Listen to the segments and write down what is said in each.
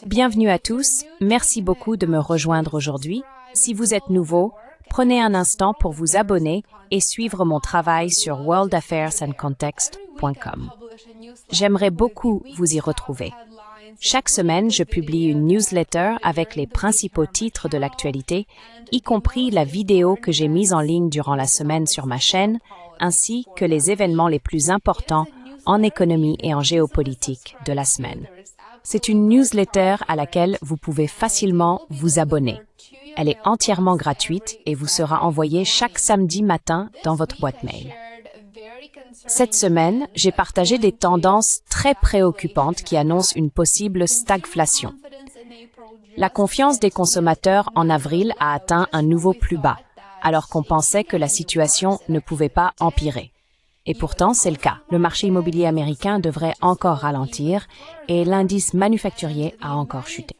Bienvenue à tous, merci beaucoup de me rejoindre aujourd'hui. Si vous êtes nouveau, prenez un instant pour vous abonner et suivre mon travail sur worldaffairsandcontext.com. J'aimerais beaucoup vous y retrouver. Chaque semaine, je publie une newsletter avec les principaux titres de l'actualité, y compris la vidéo que j'ai mise en ligne durant la semaine sur ma chaîne, ainsi que les événements les plus importants en économie et en géopolitique de la semaine. C'est une newsletter à laquelle vous pouvez facilement vous abonner. Elle est entièrement gratuite et vous sera envoyée chaque samedi matin dans votre boîte mail. Cette semaine, j'ai partagé des tendances très préoccupantes qui annoncent une possible stagflation. La confiance des consommateurs en avril a atteint un nouveau plus bas, alors qu'on pensait que la situation ne pouvait pas empirer. Et pourtant, c'est le cas. Le marché immobilier américain devrait encore ralentir et l'indice manufacturier a encore chuté.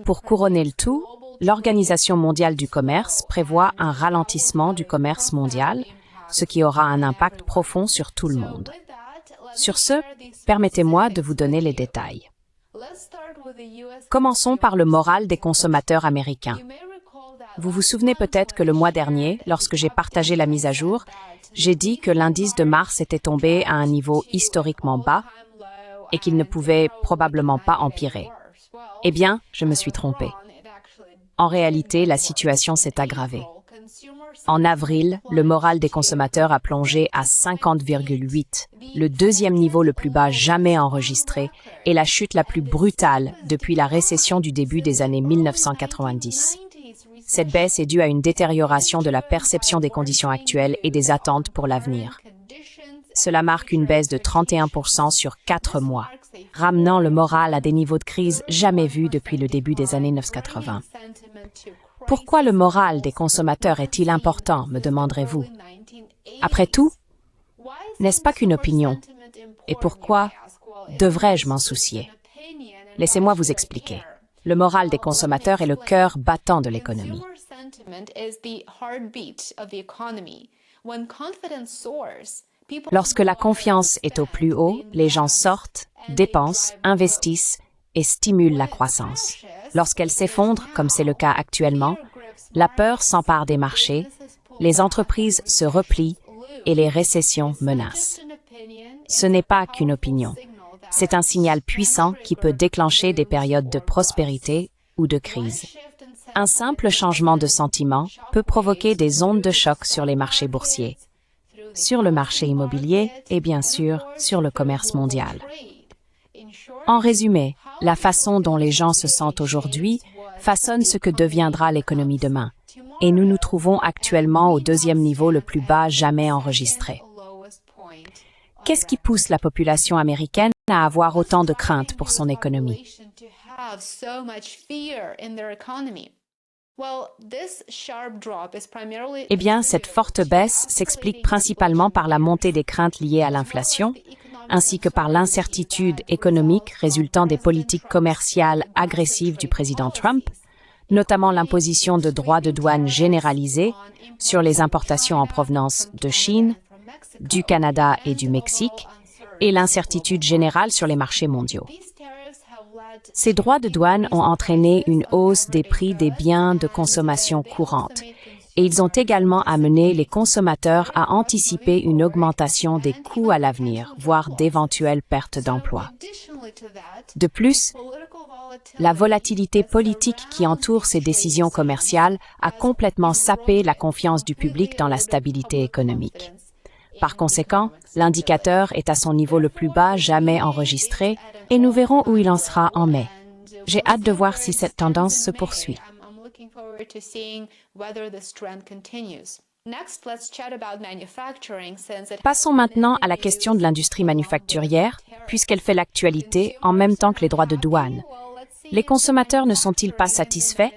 Pour couronner le tout, l'Organisation mondiale du commerce prévoit un ralentissement du commerce mondial, ce qui aura un impact profond sur tout le monde. Sur ce, permettez-moi de vous donner les détails. Commençons par le moral des consommateurs américains. Vous vous souvenez peut-être que le mois dernier, lorsque j'ai partagé la mise à jour, j'ai dit que l'indice de mars était tombé à un niveau historiquement bas et qu'il ne pouvait probablement pas empirer. Eh bien, je me suis trompée. En réalité, la situation s'est aggravée. En avril, le moral des consommateurs a plongé à 50,8, le deuxième niveau le plus bas jamais enregistré et la chute la plus brutale depuis la récession du début des années 1990. Cette baisse est due à une détérioration de la perception des conditions actuelles et des attentes pour l'avenir. Cela marque une baisse de 31% sur 4 mois, ramenant le moral à des niveaux de crise jamais vus depuis le début des années 1980. Pourquoi le moral des consommateurs est-il important, me demanderez-vous? Après tout, n'est-ce pas qu'une opinion? Et pourquoi devrais-je m'en soucier? Laissez-moi vous expliquer. Le moral des consommateurs est le cœur battant de l'économie. Lorsque la confiance est au plus haut, les gens sortent, dépensent, investissent et stimulent la croissance. Lorsqu'elle s'effondre, comme c'est le cas actuellement, la peur s'empare des marchés, les entreprises se replient et les récessions menacent. Ce n'est pas qu'une opinion. C'est un signal puissant qui peut déclencher des périodes de prospérité ou de crise. Un simple changement de sentiment peut provoquer des ondes de choc sur les marchés boursiers, sur le marché immobilier et bien sûr sur le commerce mondial. En résumé, la façon dont les gens se sentent aujourd'hui façonne ce que deviendra l'économie demain, et nous nous trouvons actuellement au deuxième niveau le plus bas jamais enregistré. Qu'est-ce qui pousse la population américaine à avoir autant de craintes pour son économie? Eh bien, cette forte baisse s'explique principalement par la montée des craintes liées à l'inflation, ainsi que par l'incertitude économique résultant des politiques commerciales agressives du président Trump, notamment l'imposition de droits de douane généralisés sur les importations en provenance de Chine, du Canada et du Mexique, et l'incertitude générale sur les marchés mondiaux. Ces droits de douane ont entraîné une hausse des prix des biens de consommation courante, et ils ont également amené les consommateurs à anticiper une augmentation des coûts à l'avenir, voire d'éventuelles pertes d'emplois. De plus, la volatilité politique qui entoure ces décisions commerciales a complètement sapé la confiance du public dans la stabilité économique. Par conséquent, l'indicateur est à son niveau le plus bas jamais enregistré et nous verrons où il en sera en mai. J'ai hâte de voir si cette tendance se poursuit. Passons maintenant à la question de l'industrie manufacturière, puisqu'elle fait l'actualité en même temps que les droits de douane. Les consommateurs ne sont-ils pas satisfaits?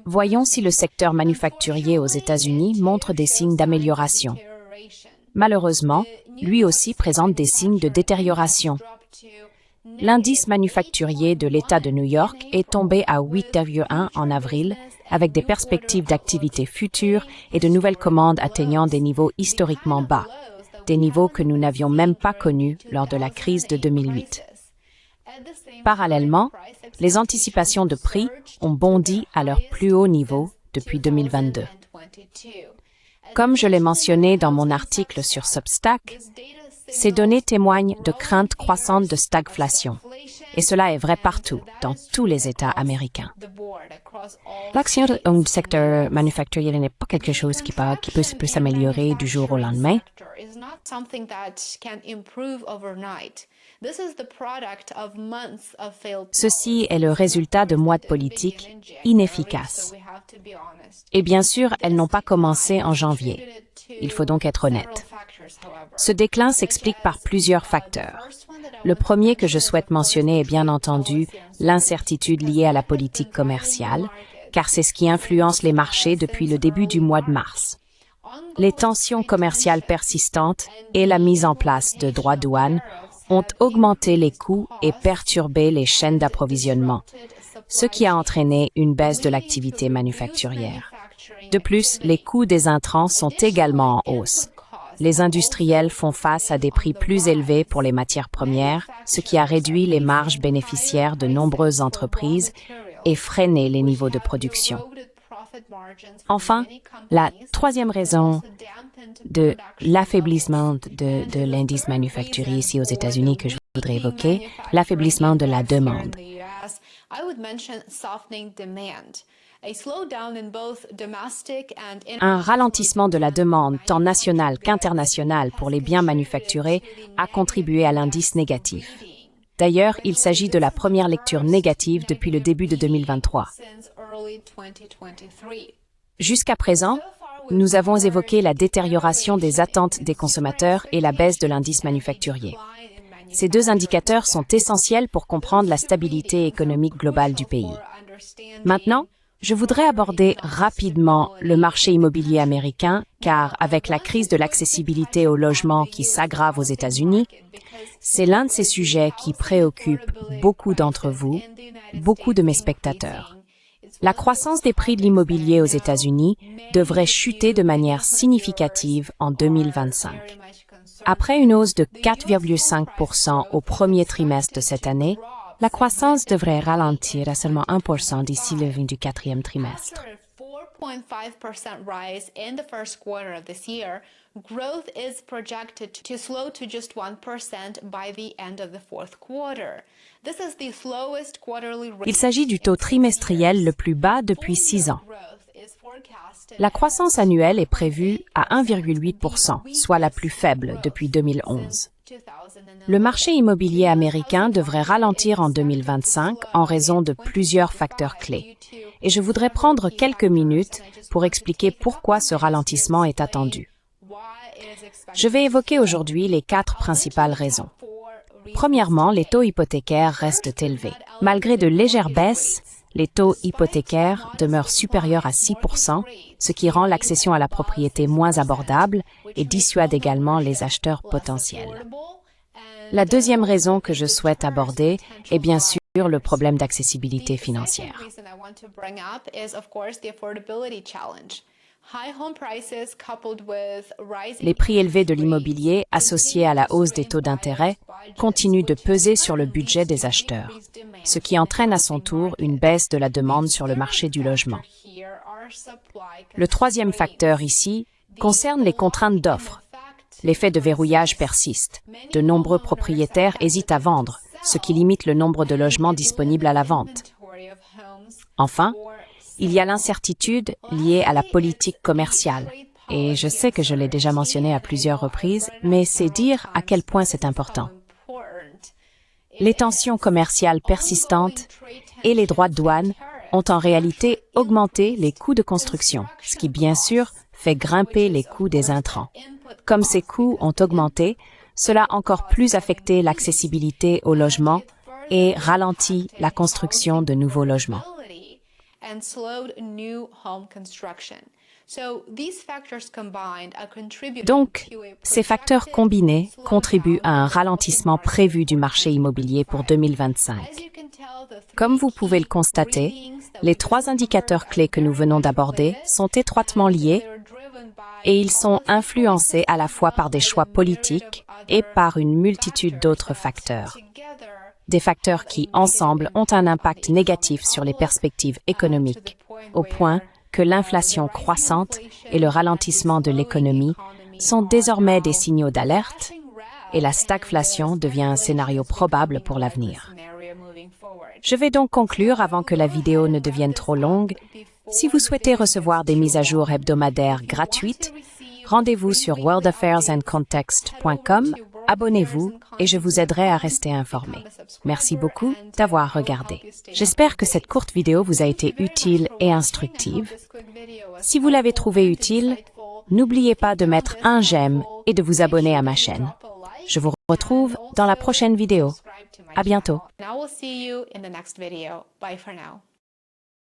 Voyons si le secteur manufacturier aux États-Unis montre des signes d'amélioration. Malheureusement, lui aussi présente des signes de détérioration. L'indice manufacturier de l'État de New York est tombé à 8,1 en avril, avec des perspectives d'activité futures et de nouvelles commandes atteignant des niveaux historiquement bas, des niveaux que nous n'avions même pas connus lors de la crise de 2008. Parallèlement, les anticipations de prix ont bondi à leur plus haut niveau depuis 2022. Comme je l'ai mentionné dans mon article sur Substack, ces données témoignent de craintes croissantes de stagflation. Et cela est vrai partout, dans tous les États américains. L'action du secteur manufacturier n'est pas quelque chose qui peut s'améliorer du jour au lendemain. Ceci est le résultat de mois de politique inefficaces. Et bien sûr, elles n'ont pas commencé en janvier. Il faut donc être honnête. Ce déclin s'explique par plusieurs facteurs. Le premier que je souhaite mentionner est bien entendu l'incertitude liée à la politique commerciale, car c'est ce qui influence les marchés depuis le début du mois de mars. Les tensions commerciales persistantes et la mise en place de droits douanes ont augmenté les coûts et perturbé les chaînes d'approvisionnement, ce qui a entraîné une baisse de l'activité manufacturière. De plus, les coûts des intrants sont également en hausse. Les industriels font face à des prix plus élevés pour les matières premières, ce qui a réduit les marges bénéficiaires de nombreuses entreprises et freiné les niveaux de production. Enfin, la troisième raison de l'affaiblissement de l'indice manufacturier ici aux États-Unis que je voudrais évoquer, l'affaiblissement de la demande. Un ralentissement de la demande tant nationale qu'internationale pour les biens manufacturés a contribué à l'indice négatif. D'ailleurs, il s'agit de la première lecture négative depuis le début de 2023. Jusqu'à présent, nous avons évoqué la détérioration des attentes des consommateurs et la baisse de l'indice manufacturier. Ces deux indicateurs sont essentiels pour comprendre la stabilité économique globale du pays. Maintenant, je voudrais aborder rapidement le marché immobilier américain, car avec la crise de l'accessibilité au logement qui s'aggrave aux États-Unis, c'est l'un de ces sujets qui préoccupe beaucoup d'entre vous, beaucoup de mes spectateurs. La croissance des prix de l'immobilier aux États-Unis devrait chuter de manière significative en 2025. Après une hausse de 4,5% au premier trimestre de cette année, la croissance devrait ralentir à seulement 1% d'ici le du quatrième trimestre. Growth is projected to slow to just 1% by the end of the fourth quarter. This is the slowest quarterly rate. Il s'agit du taux trimestriel le plus bas depuis 6 ans. La croissance annuelle est prévue à 1,8%, soit la plus faible depuis 2011. Le marché immobilier américain devrait ralentir en 2025 en raison de plusieurs facteurs clés. Et je voudrais prendre quelques minutes pour expliquer pourquoi ce ralentissement est attendu. Je vais évoquer aujourd'hui les 4 principales raisons. Premièrement, les taux hypothécaires restent élevés. Malgré de légères baisses, les taux hypothécaires demeurent supérieurs à 6%, ce qui rend l'accession à la propriété moins abordable et dissuade également les acheteurs potentiels. La deuxième raison que je souhaite aborder est bien sûr le problème d'accessibilité financière. Les prix élevés de l'immobilier associés à la hausse des taux d'intérêt continuent de peser sur le budget des acheteurs, ce qui entraîne à son tour une baisse de la demande sur le marché du logement. Le troisième facteur ici concerne les contraintes d'offres. L'effet de verrouillage persiste. De nombreux propriétaires hésitent à vendre, ce qui limite le nombre de logements disponibles à la vente. Enfin, il y a l'incertitude liée à la politique commerciale. Et je sais que je l'ai déjà mentionné à plusieurs reprises, mais c'est dire à quel point c'est important. Les tensions commerciales persistantes et les droits de douane ont en réalité augmenté les coûts de construction, ce qui bien sûr fait grimper les coûts des intrants. Comme ces coûts ont augmenté, cela a encore plus affecté l'accessibilité au logement et ralenti la construction de nouveaux logements. Donc, ces facteurs combinés contribuent à un ralentissement prévu du marché immobilier pour 2025. Comme vous pouvez le constater, les 3 indicateurs clés que nous venons d'aborder sont étroitement liés et ils sont influencés à la fois par des choix politiques et par une multitude d'autres facteurs. Des facteurs qui, ensemble, ont un impact négatif sur les perspectives économiques, au point que l'inflation croissante et le ralentissement de l'économie sont désormais des signaux d'alerte et la stagflation devient un scénario probable pour l'avenir. Je vais donc conclure avant que la vidéo ne devienne trop longue. Si vous souhaitez recevoir des mises à jour hebdomadaires gratuites, rendez-vous sur worldaffairsandcontext.com, abonnez-vous et je vous aiderai à rester informé. Merci beaucoup d'avoir regardé. J'espère que cette courte vidéo vous a été utile et instructive. Si vous l'avez trouvée utile, n'oubliez pas de mettre un j'aime et de vous abonner à ma chaîne. Je vous retrouve dans la prochaine vidéo. À bientôt.